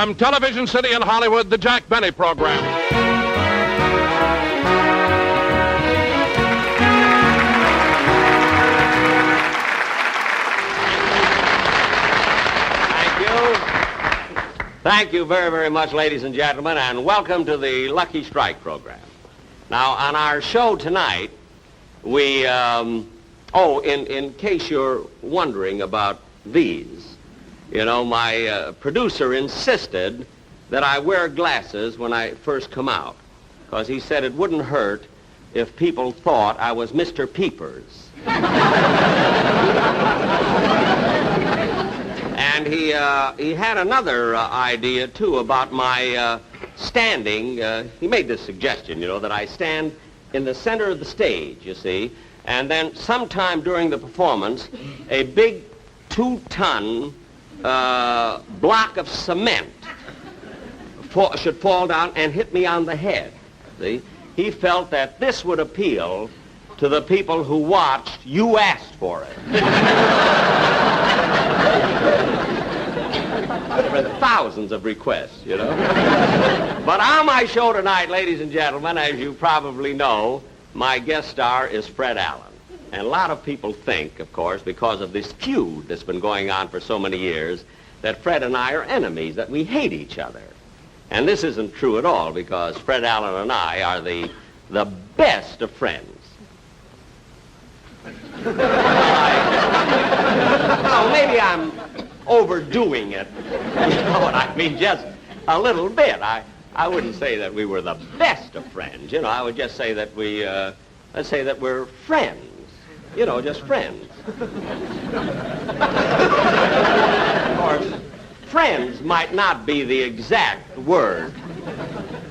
From Television City in Hollywood, the Jack Benny Program. Thank you very, very much, ladies and gentlemen, and welcome to the Lucky Strike program. Now, on our show tonight, we, in case you're wondering about these, you know, my producer insisted that I wear glasses when I first come out, because he said it wouldn't hurt if people thought I was Mr. Peepers. And he had another idea, too, about my standing. He made this suggestion, you know, that I stand in the center of the stage, you see, and then sometime during the performance, a big 2-ton block of cement should fall down and hit me on the head, see? He felt that this would appeal to the people who watched You Asked For It. There have been thousands of requests, you know. But on my show tonight, ladies and gentlemen, as you probably know, my guest star is Fred Allen. And a lot of people think, of course, because of this feud that's been going on for so many years, that Fred and I are enemies, that we hate each other. And this isn't true at all, because Fred Allen and I are the best of friends. Well, maybe I'm overdoing it. You know what I mean? Just a little bit. I wouldn't say that we were the best of friends. You know, I would just say that we, let's say that we're friends. You know, just friends. Of course, friends might not be the exact word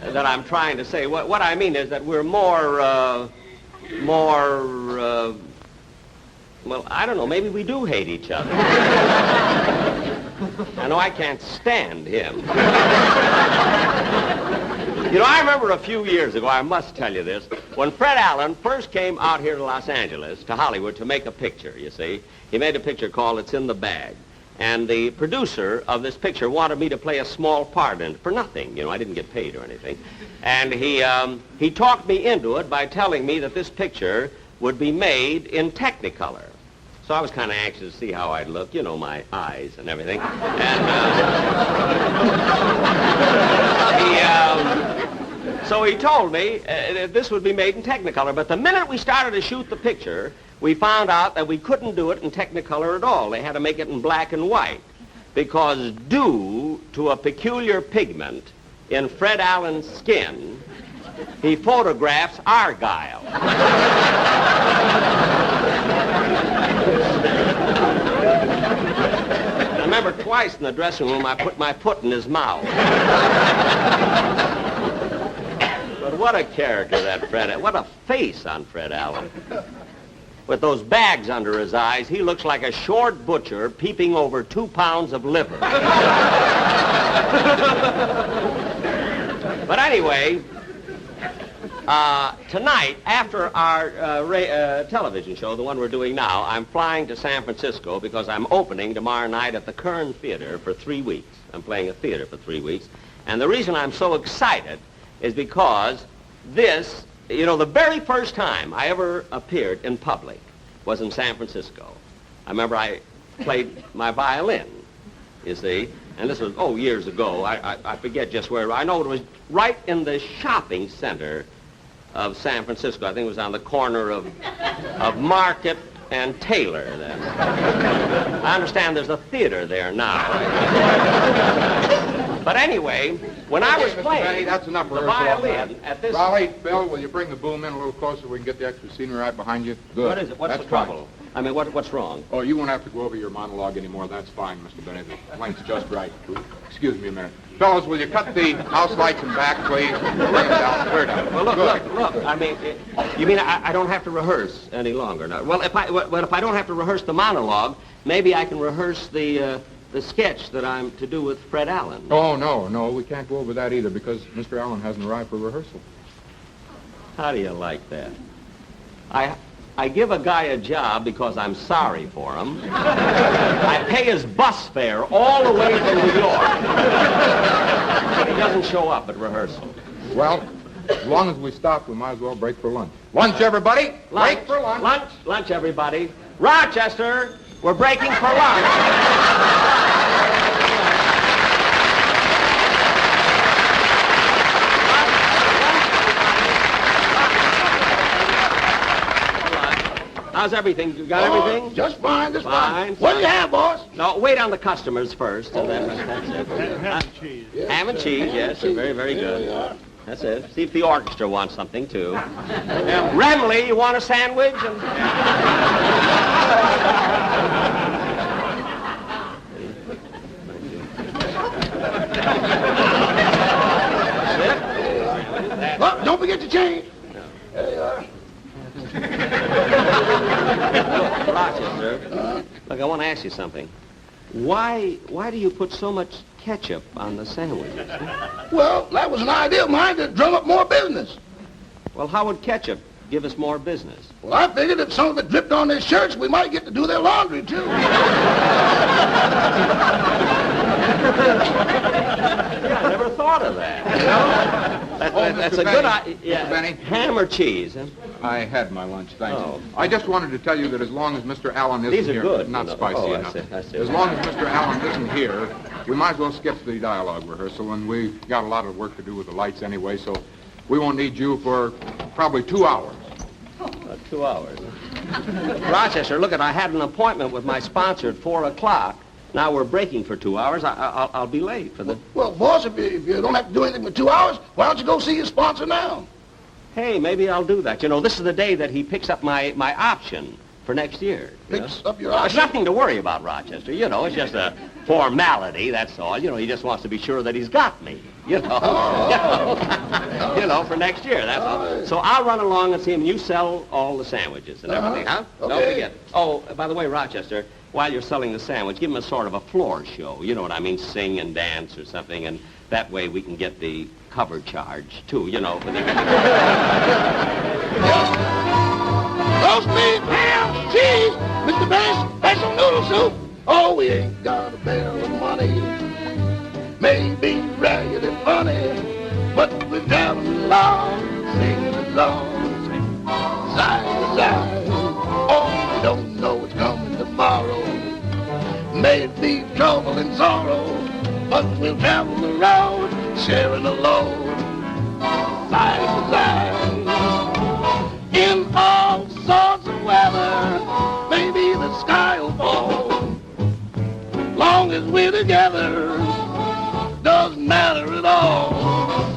that I'm trying to say. What I mean is that we're more, well, I don't know, maybe we do hate each other. I know I can't stand him. You know, I remember a few years ago, I must tell you this, when Fred Allen first came out here to Los Angeles, to Hollywood, to make a picture, you see. He made a picture called It's in the Bag. And the producer of this picture wanted me to play a small part in it for nothing. You know, I didn't get paid or anything. And he talked me into it by telling me that this picture would be made in Technicolor. So I was kind of anxious to see how I'd look, you know, my eyes and everything. And so he told me that this would be made in Technicolor. But the minute we started to shoot the picture, we found out that we couldn't do it in Technicolor at all. They had to make it in black and white, because due to a peculiar pigment in Fred Allen's skin, he photographs Argyle. I remember twice in the dressing room I put my foot in his mouth. But what a character that Fred, what a face on Fred Allen. With those bags under his eyes, he looks like a short butcher peeping over 2 pounds of liver. But anyway, tonight, after our television show, the one we're doing now, I'm flying to San Francisco because I'm opening tomorrow night at the Kern Theater for 3 weeks. I'm playing a theater for 3 weeks. And the reason I'm so excited is because this, you know, the very first time I ever appeared in public was in San Francisco. I remember I played my violin, you see, and this was, years ago. I forget just where. I know it was right in the shopping center of San Francisco. I think it was on the corner of Market and Taylor then. I understand there's a theater there now. But anyway, when I was playing Benny, that's enough the violin at this... Raleigh, Bill, will you bring the boom in a little closer so we can get the extra scenery right behind you? Good. What is it? What's the trouble? I mean, what's wrong? Oh, you won't have to go over your monologue anymore. That's fine, Mr. Benny. The length's just right. Excuse me a minute. Fellas, will you cut the house lights in back, please? Bring them down. Clear down. Well, look. I mean, you mean I don't have to rehearse any longer now? Well, if I don't have to rehearse the monologue, maybe I can rehearse the sketch that I'm to do with Fred Allen. Oh, no, we can't go over that either because Mr. Allen hasn't arrived for rehearsal. How do you like that? I I give a guy a job because I'm sorry for him. I pay his bus fare all the way from New York. But he doesn't show up at rehearsal. Well, as long as we stop, we might as well break for lunch. Lunch, everybody! Lunch, break for lunch! Lunch, everybody. Rochester, we're breaking for lunch. How's everything? You got everything? Just fine, just fine. Fine. What do you have, boss? No, wait on the customers first. And then that's it. Ham and cheese. Ham and cheese, yes. Very, very good. That's it. See if the orchestra wants something, too. Remley, you want a sandwich? Well, don't forget to change. There you are. Rochester, look, I want to ask you something. Why do you put so much ketchup on the sandwiches? Well, that was an idea of mine to drum up more business. Well, how would ketchup give us more business? Well, I figured if some of it dripped on their shirts, we might get to do their laundry, too. Yeah, I never thought of that. You know? That's a good idea. Yeah. Mr. Benny. Ham or cheese? Huh? I had my lunch, thanks. Oh. I just wanted to tell you that as long as Mr. Allen isn't These are here... good. Not No. spicy Oh, I enough. see, I see. As long as Mr. Allen isn't here, we might as well skip the dialogue rehearsal, and we've got a lot of work to do with the lights anyway, so we won't need you for probably 2 hours. 2 hours. Rochester, look, I had an appointment with my sponsor at 4 o'clock. Now we're breaking for 2 hours. I'll be late for the... Well, boss, if you don't have to do anything for 2 hours, why don't you go see your sponsor now? Hey, maybe I'll do that. You know, this is the day that he picks up my option for next year. Picks up your There's option? nothing to worry about, Rochester. You know, it's just a formality, that's all. You know, he just wants to be sure that he's got me. You know, you know, for next year, that's all. So I'll run along and see him. You sell all the sandwiches and everything, huh? Don't Okay. forget. Oh, by the way, Rochester, while you're selling the sandwich, give him a sort of a floor show. You know what I mean? Sing and dance or something, and that way we can get the cover charge, too, you know. For the... Roast beef, ham, cheese, Mr. Benny's special noodle soup. Oh, we ain't got a barrel of money. Maybe ragged and funny, but we're traveling along, singing along, side to side. Oh, we don't know what's coming tomorrow. May it be trouble and sorrow, but we'll travel the road, sharing the load, side to side. In all sorts of weather, maybe the sky will fall. Long as we're together, doesn't matter at all.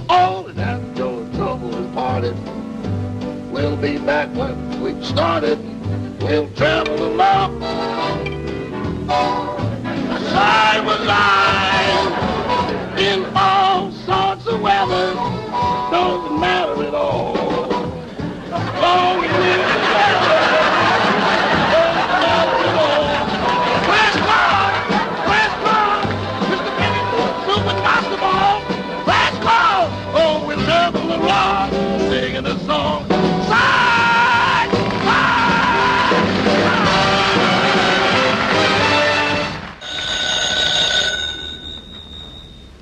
All that after your trouble is parted, we'll be back when we started. We'll travel along, side by side. In all sorts of weather, doesn't matter at all. Long as we're together, doesn't matter at all. Flash cloud, Mr. Benny, super basketball. Flash cloud, oh, we'll travel along, singing a song. Side, side,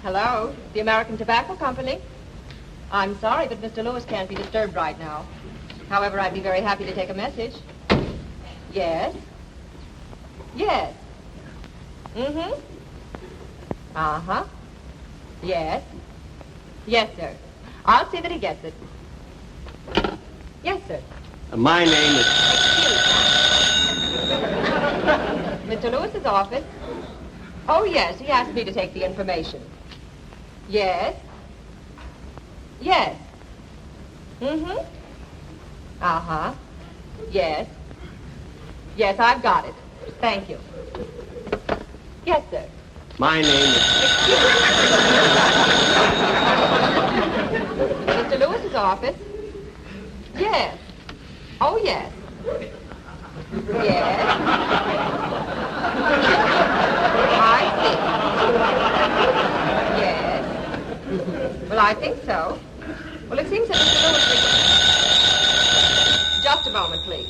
Hello, the American Tobacco Company. I'm sorry, but Mr. Lewis can't be disturbed right now. However, I'd be very happy to take a message. Yes? Yes. Mm-hmm. Uh-huh. Yes. Yes, sir. I'll see that he gets it. Yes, sir. My name is... Mr. Lewis's office? Oh, yes, he asked me to take the information. Yes? Yes. Mm-hmm. Uh-huh. Yes. Yes, I've got it. Thank you. Yes, sir. My name is... Mr. Lewis's office? Yes. Oh, yes. Yes. I see. Yes. Well, I think so. Well, it seems that Mr. Lewis... Just a moment, please.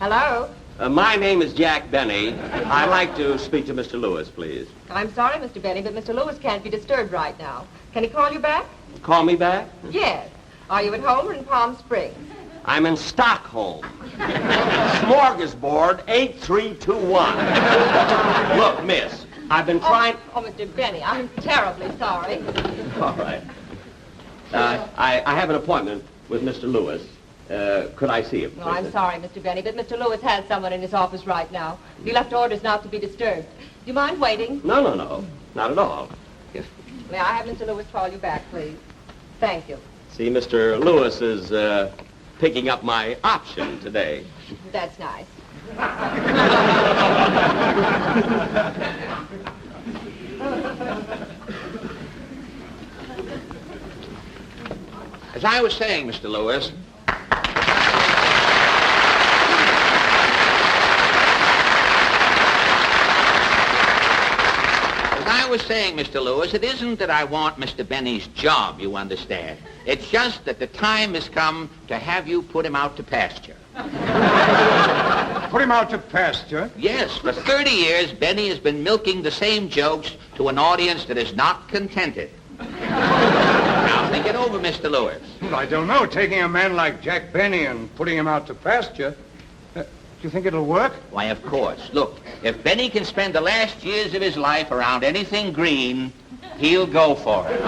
Hello? My name is Jack Benny. I'd like to speak to Mr. Lewis, please. I'm sorry, Mr. Benny, but Mr. Lewis can't be disturbed right now. Can he call you back? Call me back? Yes. Are you at home or in Palm Springs? I'm in Stockholm. Smorgasbord 8321. Look, miss, I've been trying... Oh, Mr. Benny, I'm terribly sorry. All right. I have an appointment with Mr. Lewis. Could I see him? No, I'm sorry, Mr. Benny, but Mr. Lewis has someone in his office right now. He left orders not to be disturbed. Do you mind waiting? No. Not at all. Yes. May I have Mr. Lewis call you back, please? Thank you. See, Mr. Lewis is picking up my option today. That's nice. As I was saying, Mr. Lewis, it isn't that I want Mr. Benny's job, you understand. It's just that the time has come to have you put him out to pasture. Put him out to pasture? Yes, for 30 years, Benny has been milking the same jokes to an audience that is not contented. Now, think it over, Mr. Lewis. Well, I don't know. Taking a man like Jack Benny and putting him out to pasture, do you think it'll work? Why, of course. Look, if Benny can spend the last years of his life around anything green, he'll go for it.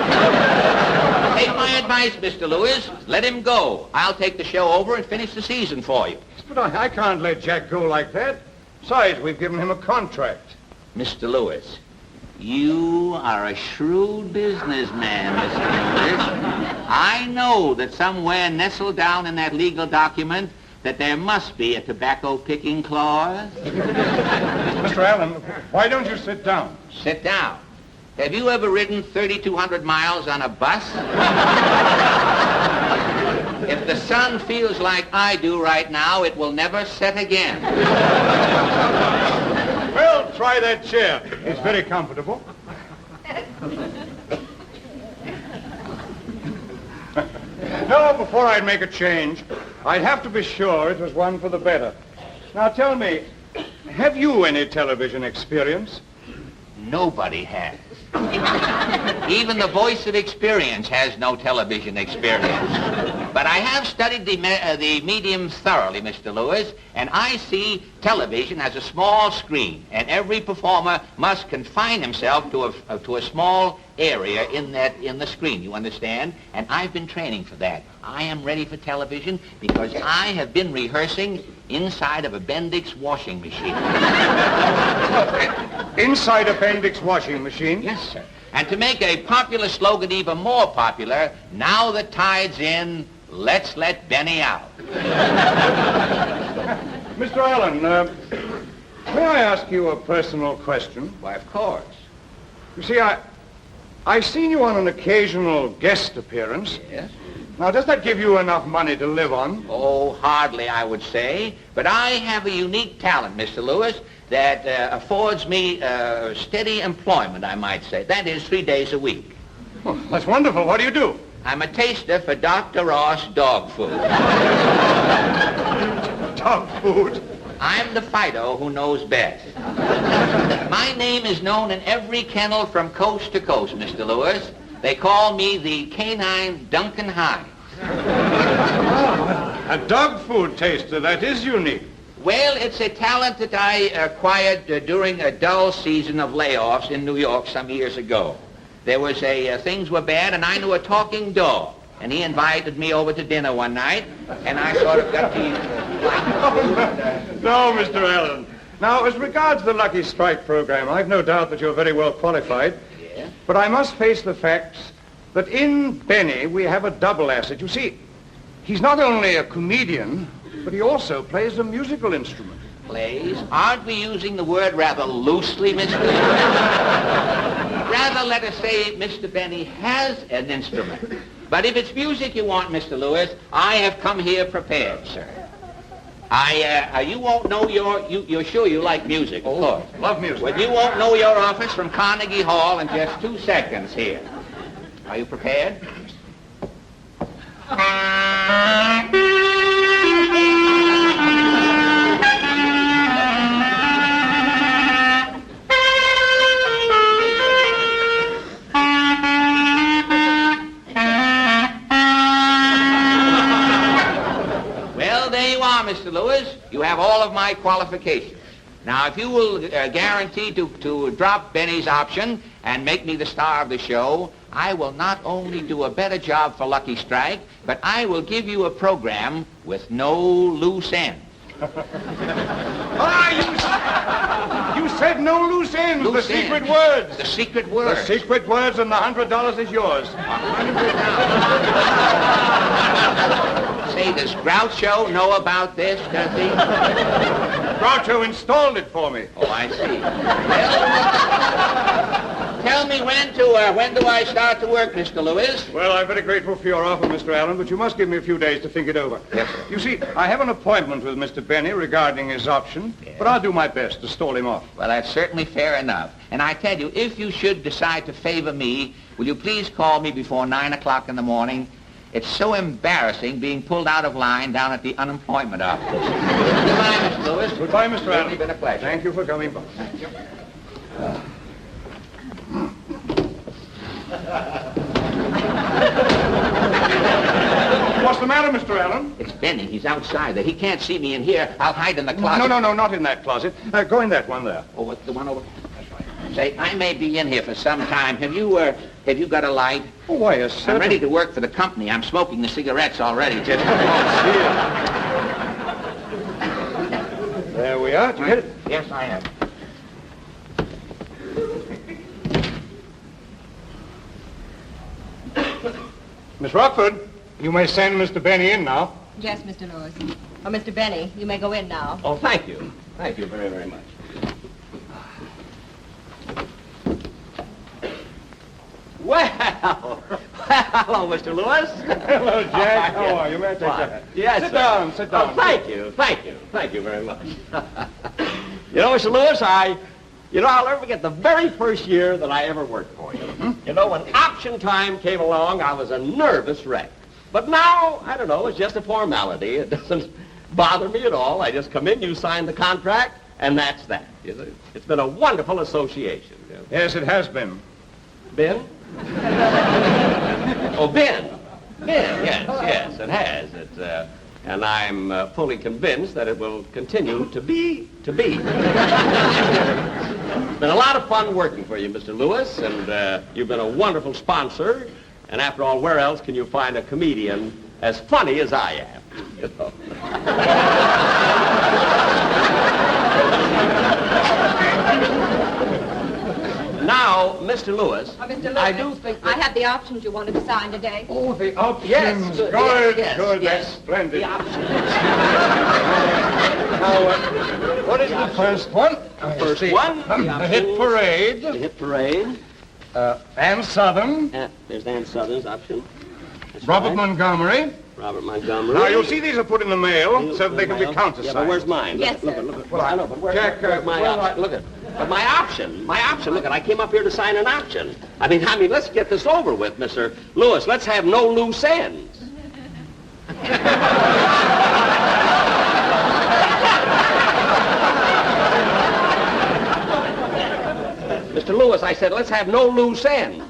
Take my advice, Mr. Lewis. Let him go. I'll take the show over and finish the season for you. But I can't let Jack go like that. Besides, we've given him a contract. Mr. Lewis, you are a shrewd businessman, Mr. Lewis. I know that somewhere nestled down in that legal document that there must be a tobacco-picking clause. Mr. Allen, why don't you sit down? Sit down. Have you ever ridden 3,200 miles on a bus? If the sun feels like I do right now, it will never set again. Well, try that chair. It's very comfortable. No, before I'd make a change, I'd have to be sure it was one for the better. Now tell me, have you any television experience? Nobody has. Even the voice of experience has no television experience. But I have studied the medium thoroughly, Mr. Lewis, and I see television as a small screen, and every performer must confine himself to a small area in the screen, you understand? And I've been training for that. I am ready for television because I have been rehearsing inside of a Bendix washing machine. Inside a Bendix washing machine? Yes, sir. And to make a popular slogan even more popular, now the tide's in, let's let Benny out. Mr. Allen, may I ask you a personal question? Why, of course. You see, I've seen you on an occasional guest appearance. Yes? Now, does that give you enough money to live on? Oh, hardly, I would say. But I have a unique talent, Mr. Lewis, that affords me steady employment, I might say. That is 3 days a week. Oh, that's wonderful. What do you do? I'm a taster for Dr. Ross dog food. Dog food? I'm the Fido who knows best. My name is known in every kennel from coast to coast, Mr. Lewis. They call me the canine Duncan Hines. A dog food taster. That is unique. Well, it's a talent that I acquired during a dull season of layoffs in New York some years ago. There was things were bad, and I knew a talking dog. And he invited me over to dinner one night, and I sort of got to... No, Mr. Allen. Now, as regards the Lucky Strike program, I've no doubt that you're very well qualified. Yeah? But I must face the facts that in Benny we have a double asset. You see, he's not only a comedian, but he also plays a musical instrument. Plays? Aren't we using the word rather loosely, Mr. Lewis? Rather, let us say Mr. Benny has an instrument. But if it's music you want, Mr. Lewis, I have come here prepared, sir. You won't know you're sure you like music, of course. Love music. Well, you won't know your office from Carnegie Hall in just 2 seconds here. Are you prepared? Mr. Lewis, you have all of my qualifications. Now, if you will guarantee to drop Benny's option and make me the star of the show, I will not only do a better job for Lucky Strike, but I will give you a program with no loose ends. You said no loose ends. Loose the secret ends. words. The secret words. The secret words, and the $100 is yours. Say, does Groucho know about this, does he? Groucho installed it for me. Oh, I see. Well, tell me when do I start to work, Mr. Lewis? Well, I'm very grateful for your offer, Mr. Allen, but you must give me a few days to think it over. Yes, sir. You see, I have an appointment with Mr. Benny regarding his option, but I'll do my best to stall him off. Well, that's certainly fair enough. And I tell you, if you should decide to favor me, will you please call me before 9 o'clock in the morning? It's so embarrassing being pulled out of line down at the unemployment office. Goodbye, Mr. Lewis. Goodbye, Mr. Allen. It's been a pleasure. Thank you for coming by. Thank you. What's the matter, Mr. Allen? It's Benny. He's outside there. He can't see me in here. I'll hide in the closet. No, not in that closet. Go in that one there. Oh, what's the one over? That's right. Say, I may be in here for some time. Have you got a light? Oh, why, yes, sir. I'm ready to work for the company. I'm smoking the cigarettes already. Just There we are. Did you get it? Yes, I have. Miss Rockford, you may send Mr. Benny in now. Yes, Mr. Lewis. Oh, Mr. Benny, you may go in now. Oh, thank you. Thank you very, very much. Well, hello, Mr. Lewis. Hello, Jack. How are you? May I take Fine. that? Yes, Sit sir. down, sit down. Oh, thank you very much. You know, Mr. Lewis, I'll never forget the very first year that I ever worked for you. You know, when option time came along, I was a nervous wreck. But now, I don't know, it's just a formality. It doesn't bother me at all. I just come in, you sign the contract, and that's that. It's been a wonderful association. Yes, it has been. Ben? Oh, Ben. Ben, yes, it has. And I'm fully convinced that it will continue to be. It's been a lot of fun working for you, Mr. Lewis, and you've been a wonderful sponsor. And after all, where else can you find a comedian as funny as I am? You know? Now, Mr. Lewis, Oh, Mr. Lewis, I do think that... I have the options you wanted to sign today. Oh, the options. Yes, Good, yes, good. yes. That's splendid. The options. Now, what is the first one? First one, The Hit Parade. The Hit Parade. Ann Southern. There's Ann Southern's option. That's Robert right. Montgomery. Robert Montgomery. Now, you'll see these are put in the mail so that they can be countersigned. Yeah, but where's mine? Yes, look, sir. Look. Well, I know, but where's Jack, my well, option? Look at. But my option. Look, I came up here to sign an option. I mean, let's get this over with, Mr. Lewis. Let's have no loose ends. Mr. Lewis, I said, let's have no loose ends.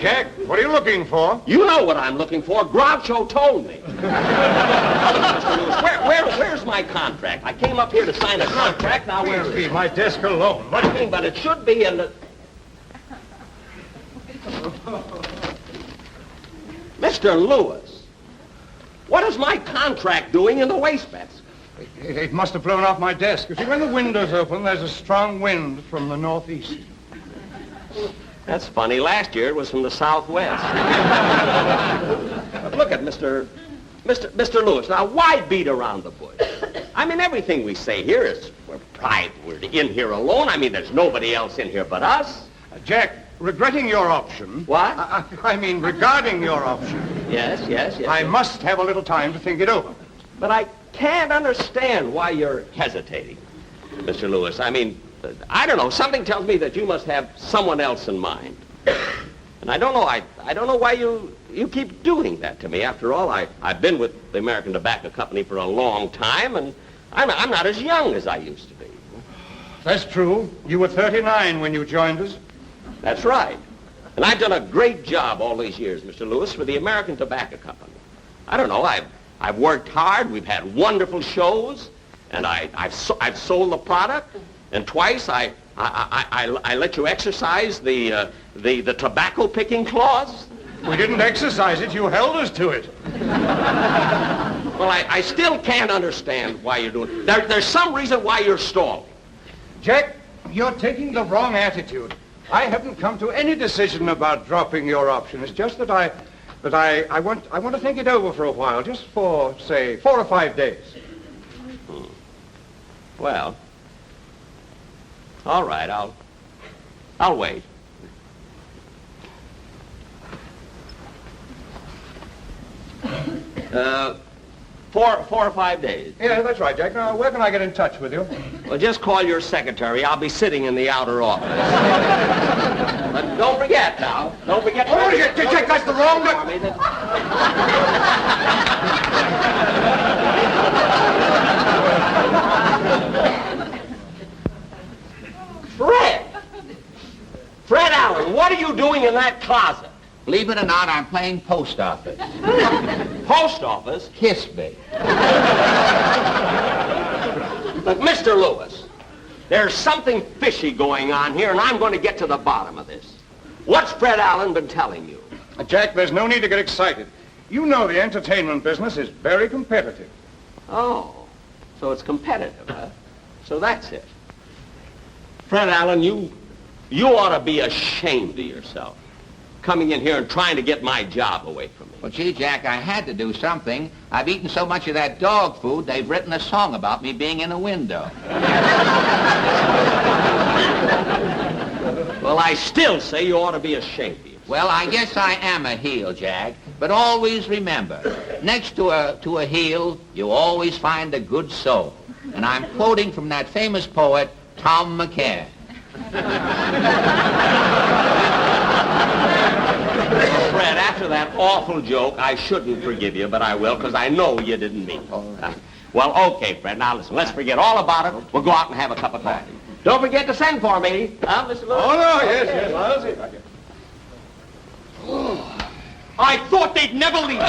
Jack, what are you looking for? You know what I'm looking for. Groucho told me. Mr. Lewis, where's my contract? I came up here to sign a contract. Now, where is Please it? leave my desk alone. What do you mean? But it should be in the... Mr. Lewis, what is my contract doing in the wastebasket? It must have blown off my desk. You see, when the window's open, there's a strong wind from the northeast. That's funny. Last year it was from the southwest. But look at Mr. Lewis. Now, why beat around the bush? I mean, everything we say here is we're private. We're in here alone. I mean, there's nobody else in here but us. Jack, regretting your option... What? I mean, regarding your option... Yes. I must have a little time to think it over. But I can't understand why you're hesitating, Mr. Lewis. I mean, I don't know. Something tells me that you must have someone else in mind. And I don't know. I don't know why you keep doing that to me. After all, I've been with the American Tobacco Company for a long time, and I'm not as young as I used to be. That's true. You were 39 when you joined us. That's right. And I've done a great job all these years, Mr. Lewis, for the American Tobacco Company. I don't know. I've worked hard. We've had wonderful shows, and I've sold the product, and twice I let you exercise the tobacco picking clause. We didn't exercise it. You held us to it. Well, I still can't understand why you're doing it. There's some reason why you're stalling. Jack, you're taking the wrong attitude. I haven't come to any decision about dropping your option. It's just that I want to think it over for a while, just for, say, 4 or 5 days. Well, all right, I'll wait. Four or 5 days. Yeah, that's right, Jack. Now, where can I get in touch with you? Well, just call your secretary. I'll be sitting in the outer office. But don't forget now. Don't forget. Oh, Jack, that's the wrong for me. Fred Allen, what are you doing in that closet? Believe it or not, I'm playing post office. Post office? Kiss me. Look, Mr. Lewis, there's something fishy going on here, and I'm going to get to the bottom of this. What's Fred Allen been telling you? Jack, there's no need to get excited. You know the entertainment business is very competitive. Oh, so it's competitive, huh? So that's it. Fred Allen, you ought to be ashamed of yourself, coming in here and trying to get my job away from me. Well, gee, Jack, I had to do something. I've eaten so much of that dog food, they've written a song about me being in a window. Well, I still say you ought to be ashamed of yourself. Well, I guess I am a heel, Jack. But always remember, next to a heel, you always find a good soul. And I'm quoting from that famous poet, Tom McCann. Fred, after that awful joke, I shouldn't forgive you, but I will, because I know you didn't mean it. Well, okay, Fred, now listen, let's forget all about it. We'll go out and have a cup of coffee. Don't forget to send for me, huh, Mr. Lewis? Oh, no, yes, I'll see if I can. I thought they'd never leave.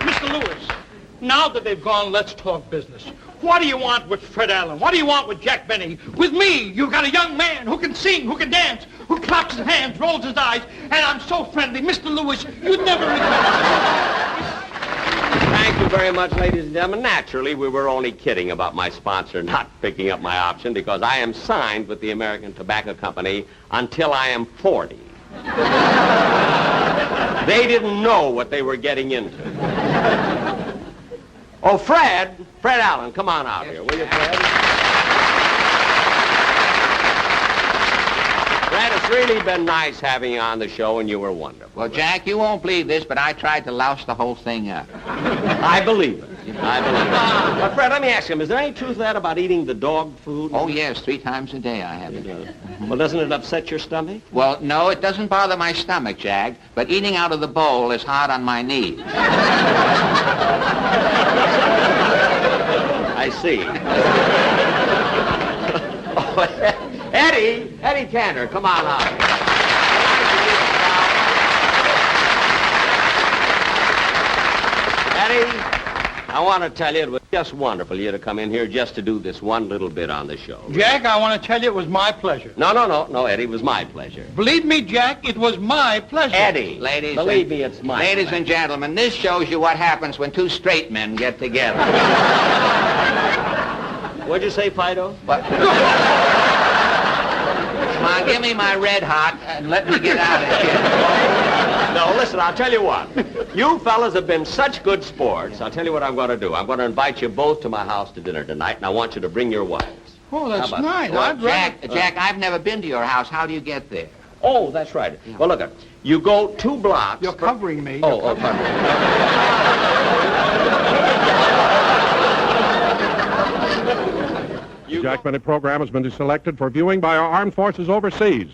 Mr. Lewis, now that they've gone, let's talk business. What do you want with Fred Allen? What do you want with Jack Benny? With me, you've got a young man who can sing, who can dance, who claps his hands, rolls his eyes, and I'm so friendly. Mr. Lewis, you'd never regret it. Thank you very much, ladies and gentlemen. Naturally, we were only kidding about my sponsor not picking up my option because I am signed with the American Tobacco Company until I am 40. They didn't know what they were getting into. Oh, Fred Allen, come on out here, will you, Fred? Fred, it's really been nice having you on the show, and you were wonderful. Well, Jack, you won't believe this, but I tried to louse the whole thing up. I believe it. I believe it. But, Fred, let me ask you, is there any truth to that about eating the dog food? Oh, yes, 3 times a day I have it. Well, doesn't it upset your stomach? Well, no, it doesn't bother my stomach, Jack, but eating out of the bowl is hard on my knees. I see. Oh, Eddie Cantor, come on out. Eddie, I want to tell you it was just wonderful you to come in here just to do this one little bit on the show. Jack, I want to tell you it was my pleasure. No, Eddie, it was my pleasure. Believe me, Jack, it was my pleasure. Eddie, Ladies believe me, it's my Ladies pleasure. and gentlemen, this shows you what happens when 2 straight men get together. What'd you say, Fido? What? Come on, give me my red hot and let me get out of here. No, listen, I'll tell you what. You fellas have been such good sports. I'll tell you what I'm going to do. I'm going to invite you both to my house to dinner tonight, and I want you to bring your wives. Oh, that's How about nice. that? I'd rather... Jack, I've never been to your house. How do you get there? Oh, that's right. Well, look, you go 2 blocks. You're covering me. Oh, pardon. You The Jack Benny program has been selected for viewing by our armed forces overseas.